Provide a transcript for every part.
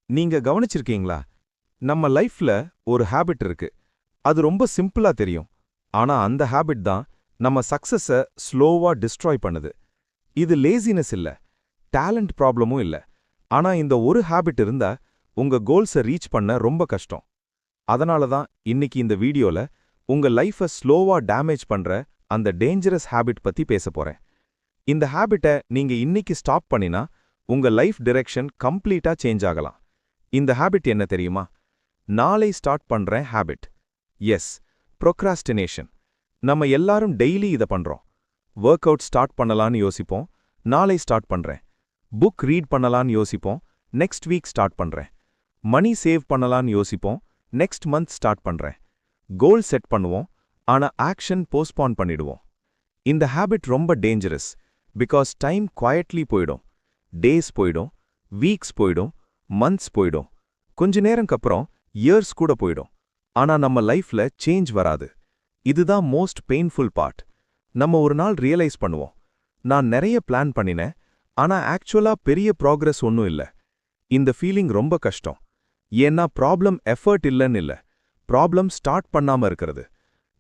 நீங்க கவனிச்சிருக்கீங்களா? நம்ம லைஃப்ல ஒரு ஹாபிட் இருக்கு. அது ரொம்ப சிம்பிளா தெரியும். ஆனா அந்த ஹாபிட் தான் நம்ம சக்சஸ ஸ்லோவா டிஸ்ட்ராய் பண்ணுது. இது லேசினஸ் இல்ல, டேலண்ட் ப்ராப்ளமும் இல்ல. ஆனா இந்த ஒரு ஹாபிட் இருந்தா உங்க கோல்ஸ ரீச் பண்ண ரொம்ப கஷ்டம். அதனால தான் இன்னைக்கு இந்த வீடியோல உங்க லைஃப ஸ்லோவா டேமேஜ் பண்ற அந்த டேஞ்சரஸ் ஹாபிட் பத்தி பேசப் போறேன். இந்த ஹாபிட்ட நீங்க இன்னைக்கு ஸ்டாப் பண்ணினா உங்க லைஃப் டிரெக்ஷன் கம்ப்ளீட்டா சேஞ்ச் ஆகலாம். இந்த ஹாபிட் என்ன தெரியுமா? நாளை ஸ்டார்ட் பண்றேன் ஹாபிட். S, procrastination. நம்ம எல்லாரும் டெய்லி இத பண்றோம். ஒர்க் அவுட் ஸ்டார்ட் பண்ணலான்னு யோசிப்போம், நாளை ஸ்டார்ட் பண்றேன். புக் ரீட் பண்ணலான்னு யோசிப்போம், நெக்ஸ்ட் வீக் ஸ்டார்ட் பண்றேன். மணி சேவ் பண்ணலான்னு யோசிப்போம், நெக்ஸ்ட் மந்த் ஸ்டார்ட் பண்றேன். கோல் செட் பண்ணுவோம், ஆனா ஆக்ஷன் போஸ்ட்பான் பண்ணிடுவோம். இந்த ஹாபிட் ரொம்ப டேஞ்சரஸ். பிகாஸ் டைம் குவைட்லி போயிடும். டேஸ் போயிடும், வீக்ஸ் போயிடும், மந்த்ஸ் போயிடும். கொஞ்ச நேரம்க்கப்புறம் இயர்ஸ் கூட போயிடும். ஆனா நம்ம லைஃப்ல சேஞ்ச் வராது. இதுதான் மோஸ்ட் பெயின்ஃபுல் பார்ட். நம்ம ஒரு நாள் ரியலைஸ் பண்ணுவோம், நான் நிறைய பிளான் பண்ணினேன், ஆனா ஆக்சுவலா பெரிய ப்ராக்ரஸ் ஒன்னும் இல்ல. இந்த ஃபீலிங் ரொம்ப கஷ்டம். ஏன்னா ப்ராப்ளம் எஃபர்ட் இல்லன்னு இல்ல, ப்ராப்ளம் ஸ்டார்ட் பண்ணாம இருக்கிறது.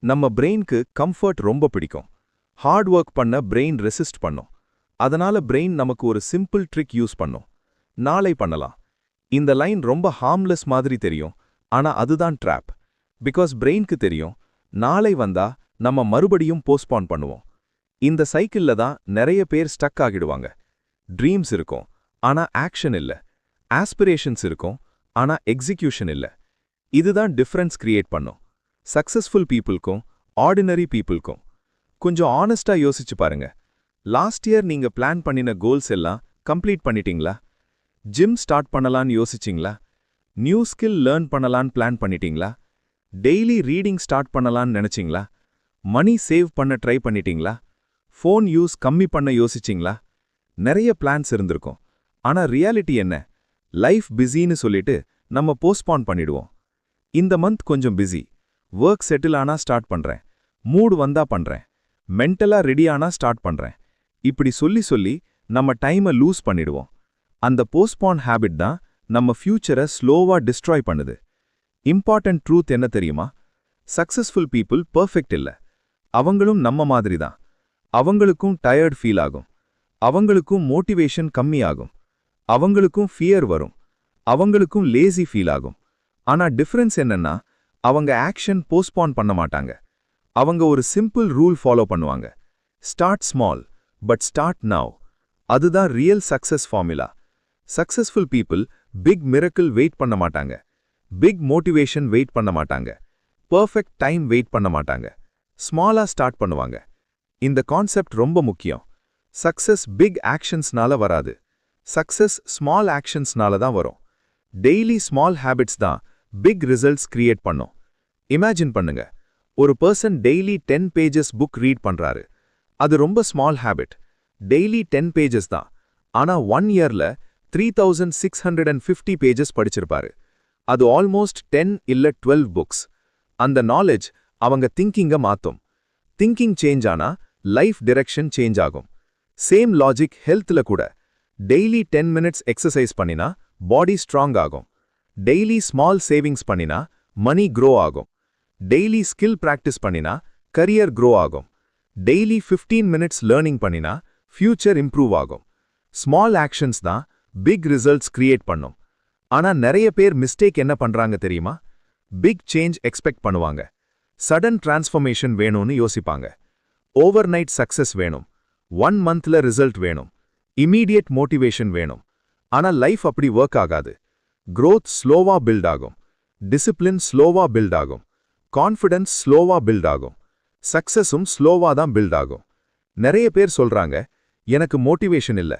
நம்ம பிரெயின்க்கு கம்ஃபர்ட் ரொம்ப பிடிக்கும். ஹார்ட் ஒர்க் பண்ண பிரெயின் ரெசிஸ்ட் பண்ணும். அதனால பிரெயின் நமக்கு ஒரு சிம்பிள் ட்ரிக் யூஸ் பண்ணும். நாளை பண்ணலாம். இந்த லைன் ரொம்ப ஹார்ம்லெஸ் மாதிரி தெரியும், ஆனா அதுதான் ட்ராப். பிகாஸ் பிரெயின்க்கு தெரியும், நாளை வந்தா நம்ம மறுபடியும் போஸ்ட்பான் பண்ணுவோம். இந்த சைக்கிள்ல தான் நிறைய பேர் ஸ்டக் ஆகிடுவாங்க. ட்ரீம்ஸ் இருக்கும், ஆனா ஆக்ஷன் இல்ல. ஆஸ்பிரேஷன்ஸ் இருக்கும், ஆனா எக்ஸிக்யூஷன் இல்ல. இதுதான் டிஃபரன்ஸ் கிரியேட் பண்ணும், சக்சஸ்ஃபுல் பீப்புளுக்கும் ஆர்டினரி பீப்புளுக்கும். கொஞ்சம் ஆனஸ்டா யோசிச்சு பாருங்க. லாஸ்ட் இயர் நீங்க பிளான் பண்ணின கோல்ஸ் எல்லாம் கம்ப்ளீட் பண்ணிட்டீங்களா? ஜிம் ஸ்டார்ட் பண்ணலான்னு யோசிச்சிங்களா? நியூ ஸ்கில் லேர்ன் பண்ணலான்னு பிளான் பண்ணிட்டீங்களா? டெய்லி ரீடிங் ஸ்டார்ட் பண்ணலான்னு நினைச்சிங்களா? மணி சேவ் பண்ண ட்ரை பண்ணிட்டீங்களா? ஃபோன் யூஸ் கம்மி பண்ண யோசிச்சிங்களா? நிறைய பிளான்ஸ் இருந்திருக்கும். ஆனா ரியாலிட்டி என்ன? லைஃப் பிஸின்னு சொல்லிட்டு நம்ம போஸ்ட்பான் பண்ணிடுவோம். இந்த மந்த் கொஞ்சம் பிஸி, ஒர்க் செட்டில் ஆனா ஸ்டார்ட் பண்றேன், மூடு வந்தா பண்றேன், மென்டலா ரெடியானா ஸ்டார்ட் பண்றேன். இப்படி சொல்லி சொல்லி நம்ம டைமை லூஸ் பண்ணிடுவோம். அந்த போஸ்ட்பான் ஹேபிட் தான் நம்ம ஃபியூச்சரை ஸ்லோவா டிஸ்ட்ராய் பண்ணுது. இம்பார்ட்டன்ட் ட்ரூத் என்ன தெரியுமா? சக்சஸ்ஃபுல் பீப்புள் பெர்ஃபெக்ட் இல்ல. அவங்களும் நம்ம மாதிரி தான். அவங்களுக்கும் டயர்ட் ஃபீல் ஆகும், அவங்களுக்கும் மோட்டிவேஷன் கம்மியாகும், அவங்களுக்கும் ஃபியர் வரும், அவங்களுக்கும் லேசி ஃபீல் ஆகும். ஆனா டிஃபரன்ஸ் என்னன்னா, அவங்க ஆக்ஷன் போஸ்ட்பான் பண்ண மாட்டாங்க. அவங்க ஒரு சிம்பிள் ரூல் ஃபாலோ பண்ணுவாங்க. Start small but start now. அதுதான் real success formula. Successful people big miracle wait பண்ண மாட்டாங்க, பிக் மோட்டிவேஷன் வெயிட் பண்ண மாட்டாங்க, பெர்ஃபெக்ட் டைம் வெயிட் பண்ண மாட்டாங்க. ஸ்மாலா ஸ்டார்ட் பண்ணுவாங்க. இந்த கான்செப்ட் ரொம்ப முக்கியம். சக்சஸ் பிக் ஆக்ஷன்ஸ்னால வராது, சக்சஸ் ஸ்மால் ஆக்ஷன்ஸ்னால தான் வரும். டெய்லி ஸ்மால் ஹேபிட்ஸ் தான் பிக் ரிசல்ட்ஸ் கிரியேட் பண்ணும். இமேஜின் பண்ணுங்க, ஒரு person daily 10 pages book read பண்றாரு. அது ரொம்ப ஸ்மால் ஹேபிட். டெய்லி 10 பேஜஸ் தான். ஆனா 1 இயர்ல 3650 பேஜஸ் படிச்சிருப்பாரு. அது ஆல்மோஸ்ட் 10 இல்ல 12 புக்ஸ். அந்த நாலேஜ் அவங்க திங்கிங்க மாத்தும். திங்கிங் சேஞ்ச் ஆனா லைஃப் டிரெக்ஷன் சேஞ்ச் ஆகும். சேம் லாஜிக் ஹெல்த்ல கூட. டெய்லி 10 மினிட்ஸ் எக்ஸசைஸ் பண்ணினா பாடி ஸ்ட்ராங் ஆகும். டெய்லி ஸ்மால் சேவிங்ஸ் பண்ணினா மணி க்ரோ ஆகும். டெய்லி ஸ்கில் பிராக்டிஸ் பண்ணினா கரியர் க்ரோ ஆகும். டெய்லி 15 மினிட்ஸ் லேர்னிங் பண்ணினா ஃபியூச்சர் இம்ப்ரூவ் ஆகும். ஸ்மால் ஆக்ஷன்ஸ் தான் பிக் ரிசல்ட்ஸ் கிரியேட் பண்ணும். ஆனா நிறைய பேர் மிஸ்டேக் என்ன பண்றாங்க தெரியுமா? பிக் சேஞ்ச் எக்ஸ்பெக்ட் பண்ணுவாங்க. சடன் டிரான்ஸ்ஃபர்மேஷன் வேணும்னு யோசிப்பாங்க. ஓவர் நைட் சக்சஸ் வேணும், 1 மந்த்ல ரிசல்ட் வேணும், இமீடியட் மோட்டிவேஷன் வேணும். ஆனா லைஃப் அப்படி ஒர்க் ஆகாது. growth ஸ்லோவா பில்ட் ஆகும், டிசிப்ளின் ஸ்லோவா பில்ட் ஆகும், கான்ஃபிடன்ஸ் ஸ்லோவா பில்ட் ஆகும், சக்சஸும் ஸ்லோவா தான் பில்ட் ஆகும். நிறைய பேர் சொல்றாங்க, எனக்கு மோட்டிவேஷன் இல்ல.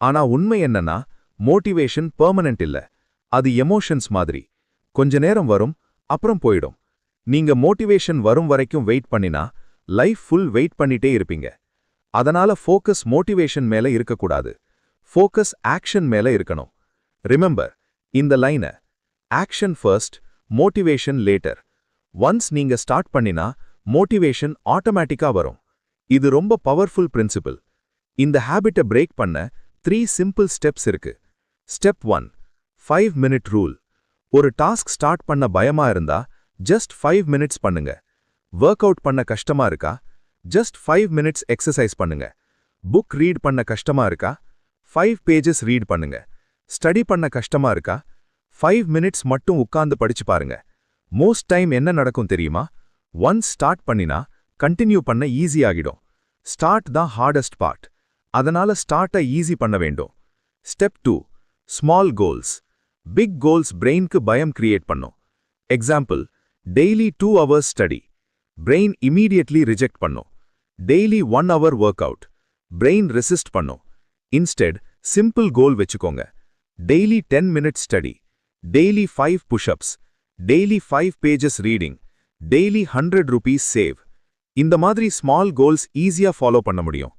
ஆனா உண்மை என்னன்னா, மோட்டிவேஷன் பெர்மனன்ட் இல்ல. அது எமோஷன்ஸ் மாதிரி. கொஞ்ச நேரம் வரும், அப்புறம் போயிடும். நீங்க மோட்டிவேஷன் வரும் வரைக்கும் வெயிட் பண்ணினா லைஃப் ஃபுல் வெயிட் பண்ணிட்டே இருப்பீங்க. அதனால ஃபோக்கஸ் மோட்டிவேஷன் மேல இருக்கக்கூடாது, ஃபோக்கஸ் ஆக்ஷன் மேல இருக்கணும். ரிமெம்பர் இந்த லைனை, action first, motivation later. Once நீங்க ஸ்டார்ட் பண்ணினா மோட்டிவேஷன் ஆட்டோமேட்டிக்கா வரும். இது ரொம்ப பவர்ஃபுல் பிரின்சிபல். இந்த ஹேபிட்டை பிரேக் பண்ண 3 சிம்பிள் ஸ்டெப்ஸ் இருக்கு. Step 1, 5-minute rule. ஒரு டாஸ்க் ஸ்டார்ட் பண்ண பயமா இருந்தா ஜஸ்ட் 5 minutes பண்ணுங்க. ஒர்க் அவுட் பண்ண கஷ்டமா இருக்கா? ஜஸ்ட் 5 minutes எக்ஸசைஸ் பண்ணுங்க. புக் ரீட் பண்ண கஷ்டமா இருக்கா? 5 pages ரீட் பண்ணுங்க. ஸ்டடி பண்ண கஷ்டமா இருக்கா? 5 minutes மட்டும் உட்கார்ந்து படிச்சு பாருங்க. மோஸ்ட் டைம் என்ன நடக்கும் தெரியுமா? ஒன்ஸ் ஸ்டார்ட் பண்ணினா கண்டினியூ பண்ண ஈஸி ஆகிடும். ஸ்டார்ட் தான் ஹார்டஸ்ட் பார்ட். அதனால ஸ்டார்ட்டை ஈஸி பண்ண வேண்டும். Step 2, small goals. Big goals பிரெயின்க்கு பயம் கிரியேட் பண்ணும். Example, daily 2 hours study. Brain immediately reject பண்ணும். Daily 1 hour work out. Brain resist பண்ணும். இன்ஸ்டெட் சிம்பிள் கோல் வச்சுக்கோங்க. Daily 10 minutes study. Daily 5 push-ups. Daily 5 pages reading. Daily 100 rupees save. இந்த மாதிரி small goals ஈஸியா follow பண்ண முடியும்.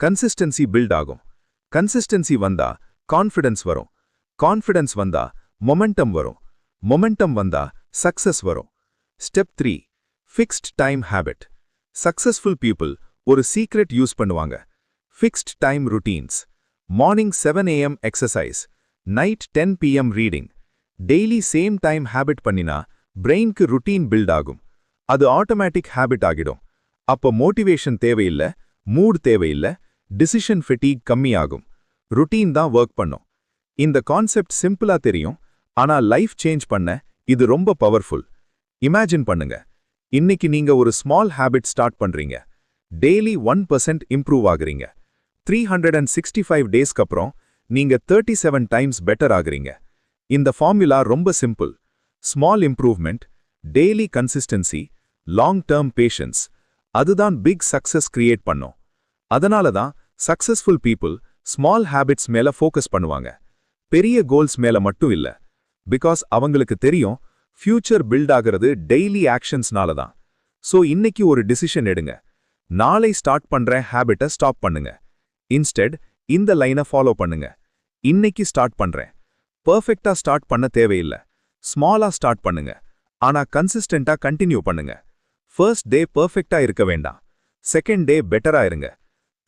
Consistency build ஆகும். Consistency வந்தா கான்ஃபிடன்ஸ் வரும். கான்ஃபிடன்ஸ் வந்தா மொமெண்டம் வரும். மொமெண்டம் வந்தா சக்சஸ் வரும். Step 3, fixed time habit. Successful people ஒரு சீக்ரெட் யூஸ் பண்ணுவாங்க. Fixed time routines. Morning 7 AM exercise. Night 10 PM reading. Daily same time habit பண்ணினா பிரெயின்க்கு ருட்டீன் பில்ட் ஆகும். அது ஆட்டோமேட்டிக் ஹேபிட் ஆகிடும். அப்போ மோட்டிவேஷன் தேவையில்ல, மூட் தேவையில்ல, டிசிஷன் ஃபெட்டீக் கம்மியாகும். ருட்டீன் தான் ஒர்க் பண்ணும். இந்த கான்செப்ட் சிம்பிளா தெரியும், ஆனா லைஃப் சேஞ்ச் பண்ண இது ரொம்ப பவர்ஃபுல். இமேஜின் பண்ணுங்க, இன்னைக்கு நீங்க ஒரு ஸ்மால் ஹேபிட் ஸ்டார்ட் பண்றீங்க. டெய்லி 1% இம்ப்ரூவ் ஆகுறீங்க. 365 டேஸ்க்கு அப்புறம் நீங்க 37 டைம்ஸ் பெட்டர் ஆகுறீங்க. இந்த ஃபார்முலா ரொம்ப simple. Small improvement, daily consistency, long term patience. அதுதான் பிக் சக்சஸ் கிரியேட் பண்ணும். அதனால தான் சக்சஸ்ஃபுல் பீப்புள் ஸ்மால் ஹேபிட்ஸ் மேல ஃபோக்கஸ் பண்ணுவாங்க. பெரிய கோல்ஸ் மேல மட்டும் இல்ல. பிகாஸ் அவங்களுக்கு தெரியும் ஃபியூச்சர் பில்ட் ஆகிறது டெய்லி ஆக்ஷன்ஸ்னால தான். ஸோ இன்னைக்கு ஒரு டிசிஷன் எடுங்க. நாளை ஸ்டார்ட் பண்ற ஹேபிட்டை ஸ்டாப் பண்ணுங்க. இன்ஸ்டெட் இந்த லைனை ஃபாலோ பண்ணுங்க. இன்னைக்கு ஸ்டார்ட் பண்றேன். பெர்ஃபெக்ட்டா ஸ்டார்ட் பண்ண தேவையில்லை. ஸ்மாலா ஸ்டார்ட் பண்ணுங்க. ஆனா கன்சிஸ்டென்ட்டா கண்டினியூ பண்ணுங்க. ஃபர்ஸ்ட் டே பெர்ஃபெக்ட்டா இருக்க வேண்டாம். செகண்ட் டே பெட்டரா இருங்க.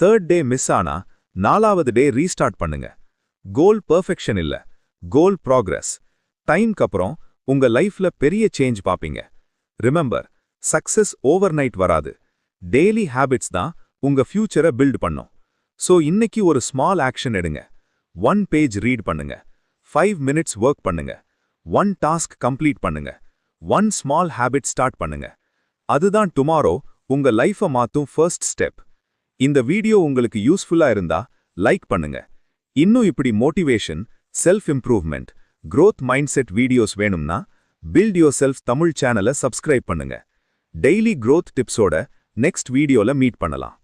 தேர்ட் டே மிஸ் ஆனா 4வது டே ரீஸ்டார்ட் பண்ணுங்க. கோல் பெர்ஃபெக்ஷன் இல்ல, கோல் ப்ராக்ரஸ். டைம்க்கு அப்புறம் உங்க லைஃப்ல பெரிய சேஞ்ச் பாப்பீங்க. ரிமெம்பர், சக்சஸ் ஓவர் நைட் வராது. டெய்லி ஹேபிட்ஸ் தான் உங்க ஃபியூச்சரை பில்ட் பண்ணும். ஸோ இன்னைக்கு ஒரு ஸ்மால் ஆக்ஷன் எடுங்க. 1 page ரீட் பண்ணுங்க. 5 minutes ஒர்க் பண்ணுங்க. 1 டாஸ்க் கம்ப்ளீட் பண்ணுங்க. 1 ஸ்மால் ஹேபிட் ஸ்டார்ட் பண்ணுங்க. அதுதான் டுமாரோ உங்க லைஃபை மாத்தும் ஃபர்ஸ்ட் ஸ்டெப். இந்த வீடியோ உங்களுக்கு யூஸ்ஃபுல்லா இருந்தா லைக் பண்ணுங்க. இன்னும் இப்படி motivation, self improvement, growth mindset videos வேணும்னா பில்ட் யோர் செல்ஃப் தமிழ் சேனலை சப்ஸ்கிரைப் பண்ணுங்க. டெய்லி growth டிப்ஸோட நெக்ஸ்ட் வீடியோல மீட் பண்ணலாம்.